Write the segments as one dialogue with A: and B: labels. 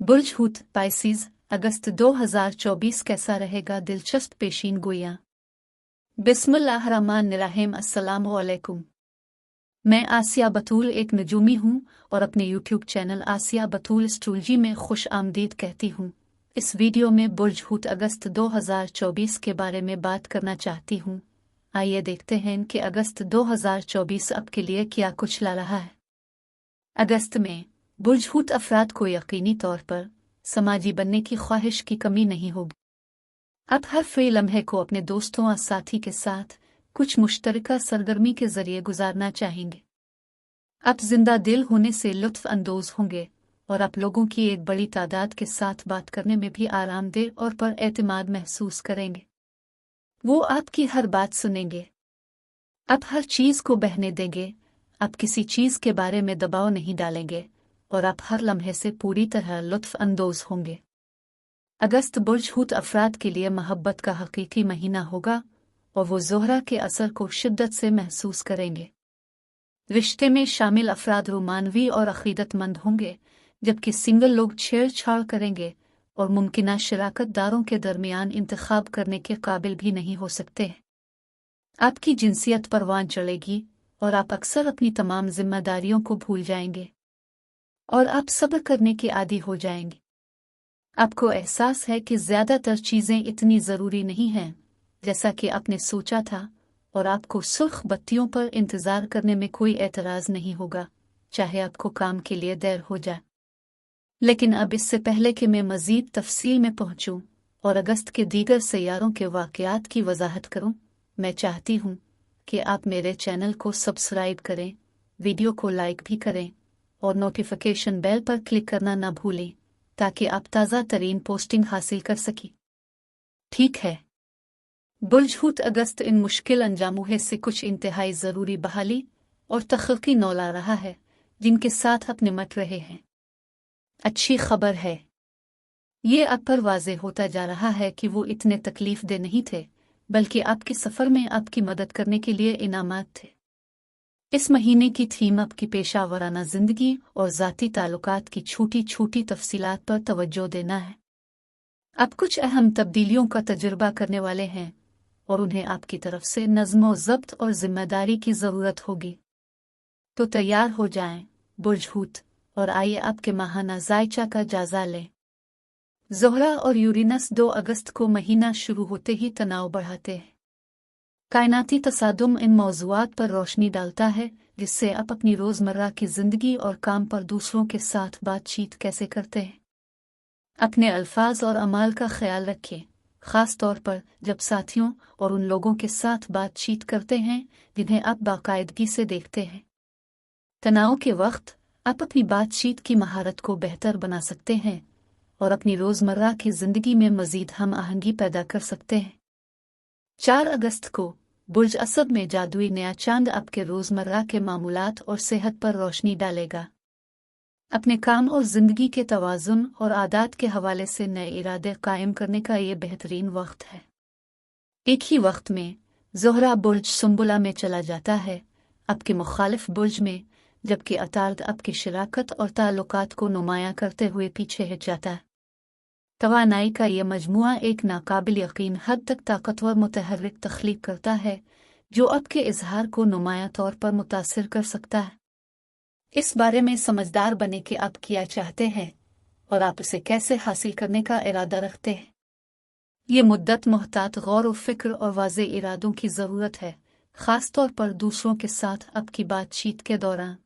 A: बुर्ज हूत Pisces अगस्त 2024 कैसा रहेगा? दिलचस्प पेशीन गोइयां। बिस्मिल्लाहिर्रहमानिर्रहीम। अस्सलाम वालेकुम। मैं आसिया बतूल एक नजूमी हूँ और अपने यूट्यूब चैनल आसिया बतूल एस्ट्रोलॉजी में खुश आमदीद कहती हूँ। इस वीडियो में बुर्ज हूत अगस्त 2024 के बारे में बात करना चाहती हूँ। आइए देखते हैं कि अगस्त 2024 आपके लिए क्या कुछ ला रहा है। अगस्त में बुर्ज हूत अफराद को यकीनी तौर पर समाजी बनने की ख्वाहिश की कमी नहीं होगी। आप हर फ्री लम्हे को अपने दोस्तों और साथी के साथ कुछ मुश्तरका सरगर्मी के जरिए गुजारना चाहेंगे। आप जिंदा दिल होने से लुत्फ अंदोज होंगे और आप लोगों की एक बड़ी तादाद के साथ बात करने में भी आरामदेह और पर एतमाद महसूस करेंगे। वो आपकी हर बात सुनेंगे। आप हर चीज को बहने देंगे। आप किसी चीज के बारे में दबाव नहीं डालेंगे और आप हर लम्हे से पूरी तरह लुत्फ अंदोज होंगे। अगस्त बुर्ज हूत अफराद के लिए मोहब्बत का हकीकी महीना होगा और वो ज़ोहरा के असर को शिद्दत से महसूस करेंगे। रिश्ते में शामिल अफराद रोमानवी और अकीदतमंद होंगे, जबकि सिंगल लोग छेड़छाड़ करेंगे और मुमकिना शराकतदारों के दरमियान इंतखाब करने के काबिल भी नहीं हो सकते। आपकी जिनसियत परवान चढ़ेगी और आप अक्सर अपनी तमाम जिम्मेदारियों को भूल जाएंगे और आप सब्र करने के आदी हो जाएंगे। आपको एहसास है कि ज़्यादातर चीज़ें इतनी ज़रूरी नहीं हैं जैसा कि आपने सोचा था और आपको सुर्ख बत्तियों पर इंतज़ार करने में कोई एतराज़ नहीं होगा, चाहे आपको काम के लिए देर हो जाए। लेकिन अब इससे पहले कि मैं मज़ीद तफसील में पहुँचूँ और अगस्त के दीगर सैयारों के वाक़यात की वजाहत करूँ, मैं चाहती हूँ कि आप मेरे चैनल को सब्सक्राइब करें, वीडियो को लाइक भी करें और नोटिफिकेशन बेल पर क्लिक करना ना भूलें ताकि आप ताज़ा तरीन पोस्टिंग हासिल कर सकें। ठीक है। बुर्ज हूत अगस्त इन मुश्किल अंजामों से कुछ इंतहाई ज़रूरी बहाली और तख्लीकी नौ ला रहा है जिनके साथ आप निमट रहे हैं। अच्छी खबर है, ये अब पर वाज़े होता जा रहा है कि वो इतने तकलीफ दे नहीं थे, बल्कि आपके सफ़र में आपकी मदद करने के लिए इनामात थे। इस महीने की थीम आपकी पेशा वराना ज़िंदगी और ज़ाती ताल्लुकात की छोटी छोटी तफसीलात पर तवज्जो देना है। आप कुछ अहम तब्दीलियों का तजुर्बा करने वाले हैं और उन्हें आपकी तरफ से नज़्म ज़ब्त और ज़िम्मेदारी की ज़रूरत होगी। तो तैयार हो जाएं बुर्ज हूत और आइए आपके माहाना जायचा का जायजा लें। ज़ोहरा और यूरेनस 2 अगस्त को महीना शुरू होते ही तनाव बढ़ाते हैं। कायनाती तसादुम इन मौज़ूआत पर रोशनी डालता है जिससे आप अपनी रोज़मर्रा की ज़िंदगी और काम पर दूसरों के साथ बातचीत कैसे करते हैं। अपने अल्फाज और अमाल का ख्याल रखें, ख़ास तौर पर जब साथियों और उन लोगों के साथ बातचीत करते हैं जिन्हें आप बाकायदगी से देखते हैं। तनाव के वक्त आप अपनी बातचीत की महारत को बेहतर बना सकते हैं और अपनी रोज़मर्रा की ज़िंदगी में मज़ीद हम आहंगी पैदा कर सकते हैं। 4 अगस्त को बुर्ज असद में जादुई नया चांद आपके रोज़मर्रा के मामूलात और सेहत पर रोशनी डालेगा। अपने काम और ज़िंदगी के तवाज़ुन और आदात के हवाले से नए इरादे कायम करने का ये बेहतरीन वक्त है। एक ही वक्त में ज़ोहरा बुर्ज सुंबुला में चला जाता है, आपके मुखालिफ बुर्ज में, जबकि अतार्द आपकी शराकत और ताल्लुकात को नुमायां करते हुए पीछे हट जाता है। तवानाई का यह मजमुआ एक नाकाबिल यकीन हद तक ताकतवर मुतहर्रिक तख्लीक करता है जो आपके इजहार को नुमायां तौर पर मुतासिर कर सकता है। इस बारे में समझदार बने कि आप क्या चाहते हैं और आप इसे कैसे हासिल करने का इरादा रखते हैं। ये मुद्दत मोहतात गौर व फिक्र और वाज़े इरादों की ज़रूरत है, ख़ास तौर पर दूसरों के साथ आपकी बातचीत के दौरान।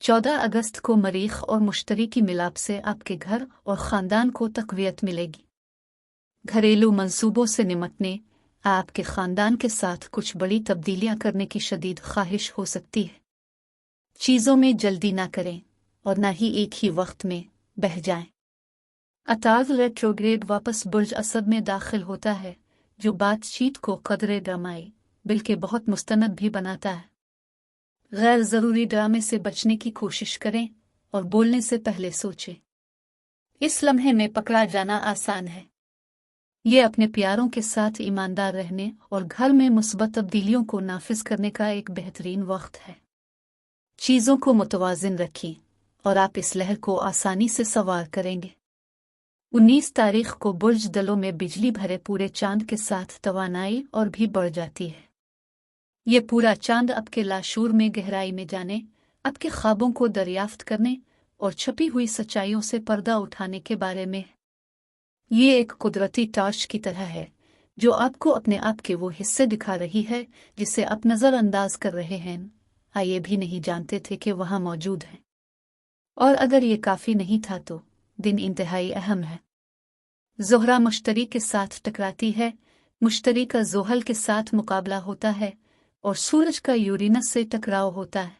A: 14 अगस्त को मरीख और मुश्तरी की मिलाप से आपके घर और ख़ानदान को तक़वियत मिलेगी। घरेलू मंसूबों से निमटने आपके ख़ानदान के साथ कुछ बड़ी तब्दीलियां करने की शदीद ख्वाहिश हो सकती है। चीज़ों में जल्दी ना करें और ना ही एक ही वक्त में बह जाएं। अतार्द रेट्रोग्रेड वापस बुर्ज असद में दाखिल होता है जो बातचीत को कदरे ड्रामाई बल्कि बहुत मुस्तनद भी बनाता है। गैर ज़रूरी ड्रामे से बचने की कोशिश करें और बोलने से पहले सोचें। इस लम्हे में पकड़ा जाना आसान है। ये अपने प्यारों के साथ ईमानदार रहने और घर में मुस्बत तब्दीलियों को नाफिज करने का एक बेहतरीन वक्त है। चीज़ों को मुतवाज़िन रखें और आप इस लहर को आसानी से सवार करेंगे। 19 तारीख को बुर्ज दलों में बिजली भरे पूरे चांद के साथ तवानाई और भी बढ़ जाती है। ये पूरा चांद आपके लाशूर में गहराई में जाने, आपके ख्वाबों को दरियाफ्त करने और छुपी हुई सच्चाइयों से पर्दा उठाने के बारे में है। ये एक कुदरती टॉर्च की तरह है जो आपको अपने आप के वो हिस्से दिखा रही है जिसे आप नज़रअंदाज कर रहे हैं, ये भी नहीं जानते थे कि वहाँ मौजूद है। और अगर ये काफ़ी नहीं था तो दिन इंतहाई अहम है। ज़ोहरा मुश्तरी के साथ टकराती है, मुश्तरी का ज़ोहल के साथ मुकाबला होता है और सूरज का यूरेनस से टकराव होता है।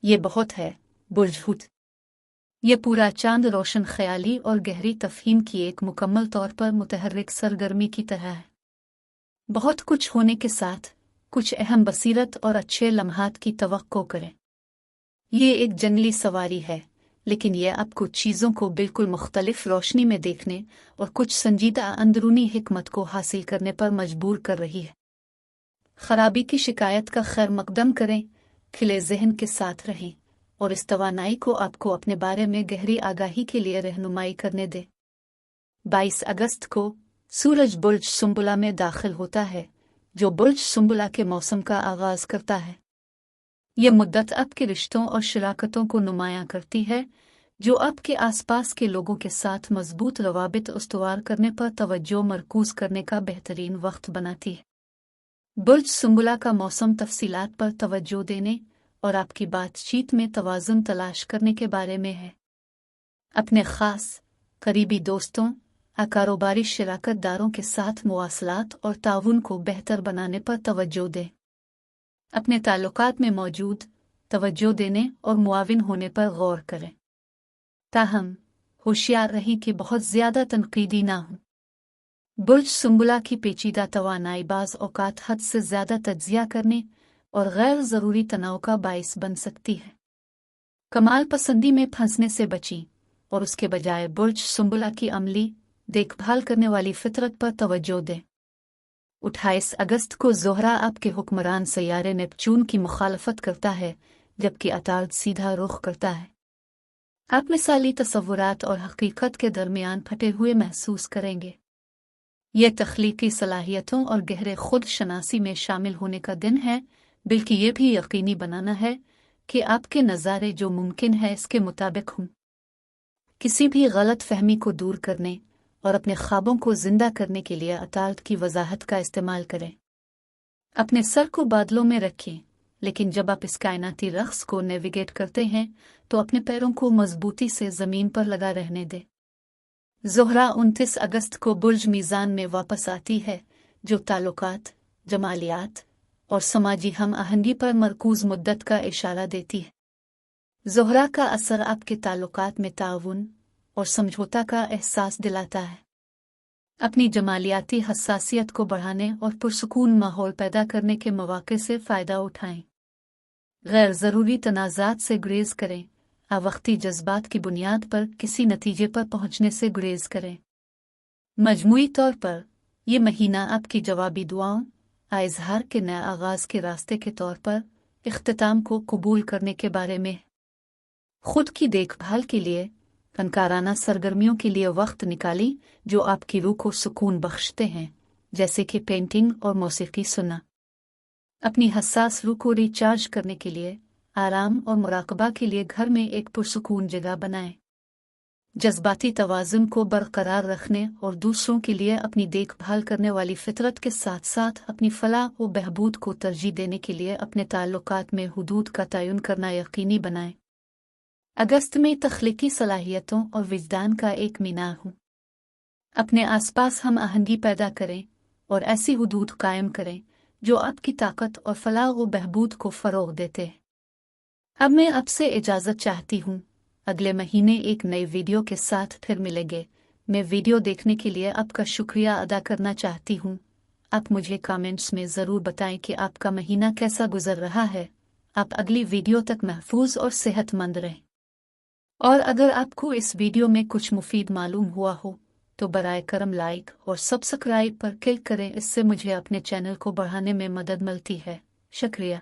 A: ये बहुत है बुर्ज हूत। ये पूरा चांद रोशन ख्याली और गहरी तफहीम की एक मुकम्मल तौर पर मुतहर्रिक सरगर्मी की तरह है। बहुत कुछ होने के साथ कुछ अहम बसीरत और अच्छे लम्हात की तवक्को करें। ये एक जंगली सवारी है, लेकिन यह आपको चीज़ों को बिल्कुल मुख्तलिफ रोशनी में देखने और कुछ संजीदा अंदरूनी हिकमत को हासिल करने पर मजबूर कर रही है। खराबी की शिकायत का खैर मकदम करें, खिले जहन के साथ रहें और इस तवानाई को आपको अपने बारे में गहरी आगाही के लिए रहनुमाई करने दे। 22 अगस्त को सूरज बुर्ज सुंबुला में दाखिल होता है, जो बुर्ज सुंबुला के मौसम का आगाज करता है। यह मुद्दत आपके रिश्तों और शराकतों को नुमायां करती है, जो आपके आसपास के लोगों के साथ मजबूत रवाबित उस्तवार करने पर तवज्जो मरकूज करने का बेहतरीन वक्त बनाती है। बुर्ज सुंबुला का मौसम तफसीलात पर तवज्जो देने और आपकी बातचीत में तवाज़ुन तलाश करने के बारे में है। अपने ख़ास करीबी दोस्तों, कारोबारी शराकतदारों के साथ मुवासलात और ताउन को बेहतर बनाने पर तवज्जो दें। अपने ताल्लुकात में मौजूद तवज्जो देने और मुआविन होने पर गौर करें। ताहम होशियार रहें कि बहुत ज़्यादा तनकीदी ना हो। बुर्ज सुंबुला की पेचीदा तवानाई बाज़ औक़ात हद से ज़्यादा तज्ज़िया करने और गैर ज़रूरी तनाव का बाइस बन सकती है। कमाल पसंदी में फंसने से बचें और उसके बजाय बुर्ज सुंबुला की अमली देखभाल करने वाली फितरत पर तवज्जो दें। 28 अगस्त को ज़ोहरा आपके हुक्मरान सैयारे नेपच्यून की मुखालफत करता है, जबकि अतार्द सीधा रुख करता है। आप मिसाली तसव्वुरात और हकीकत के दरमियान फटे हुए महसूस करेंगे। यह तख्लीकी सलाहियतों और गहरे खुद शनासी में शामिल होने का दिन है, बल्कि ये भी यकीनी बनाना है कि आपके नज़ारे जो मुमकिन है इसके मुताबिक हों। किसी भी गलत फहमी को दूर करने और अपने ख्वाबों को जिंदा करने के लिए अतार्द की वजाहत का इस्तेमाल करें। अपने सर को बादलों में रखें, लेकिन जब आप इस कायनाती रक्स को नेविगेट करते हैं तो अपने पैरों को मजबूती से ज़मीन पर लगा रहने दें। ज़ोहरा 29 अगस्त को बुर्ज मीज़ान में वापस आती है, जो ताल्लुकात, जमालियात और समाजी हम आहंगी पर मरकूज मुद्दत का इशारा देती है। ज़ोहरा का असर आपके ताल्लुकात में ताउन और समझौता का एहसास दिलाता है। अपनी जमालियाती हसासियत को बढ़ाने और पुरसुकून माहौल पैदा करने के मौके से फ़ायदा उठाएं। गैर ज़रूरी तनाज़ात से गुरेज करें। वक्ती जज्बात की बुनियाद पर किसी नतीजे पर पहुंचने से गुरेज करें। मजमूई तौर पर यह महीना आपकी जवाबी दुआओं, इज़हार के नए आगाज़ के रास्ते के तौर पर इख्तिताम को कबूल करने के बारे में। खुद की देखभाल के लिए फनकाराना सरगर्मियों के लिए वक्त निकाली जो आपकी रूह को सुकून बख्शते हैं, जैसे कि पेंटिंग और मौसीकी सुनना। अपनी हसास रूह को रिचार्ज करने के लिए आराम और मुराकबा के लिए घर में एक पुरसुकून जगह बनाएं। जज्बाती तवाज़ुन को बरकरार रखने और दूसरों के लिए अपनी देखभाल करने वाली फितरत के साथ साथ अपनी फलाह व बहबूद को तरजीह देने के लिए अपने ताल्लुकात में हुदूद का तयन करना यकीनी बनाएं। अगस्त में तख्लीकी सलाहियतों और विजदान का एक मीनार हो। अपने आसपास हम आहंगी पैदा करें और ऐसी हुदूद कायम करें जो आपकी ताकत और फलाह व बहबूद को फ़रोग़ देते हैं। अब मैं आपसे इजाज़त चाहती हूँ। अगले महीने एक नई वीडियो के साथ फिर मिलेंगे। मैं वीडियो देखने के लिए आपका शुक्रिया अदा करना चाहती हूँ। आप मुझे कमेंट्स में ज़रूर बताएं कि आपका महीना कैसा गुजर रहा है। आप अगली वीडियो तक महफूज और सेहतमंद रहें। और अगर आपको इस वीडियो में कुछ मुफीद मालूम हुआ हो तो बराए करम लाइक और सब्सक्राइब पर क्लिक करें। इससे मुझे अपने चैनल को बढ़ाने में मदद मिलती है। शुक्रिया।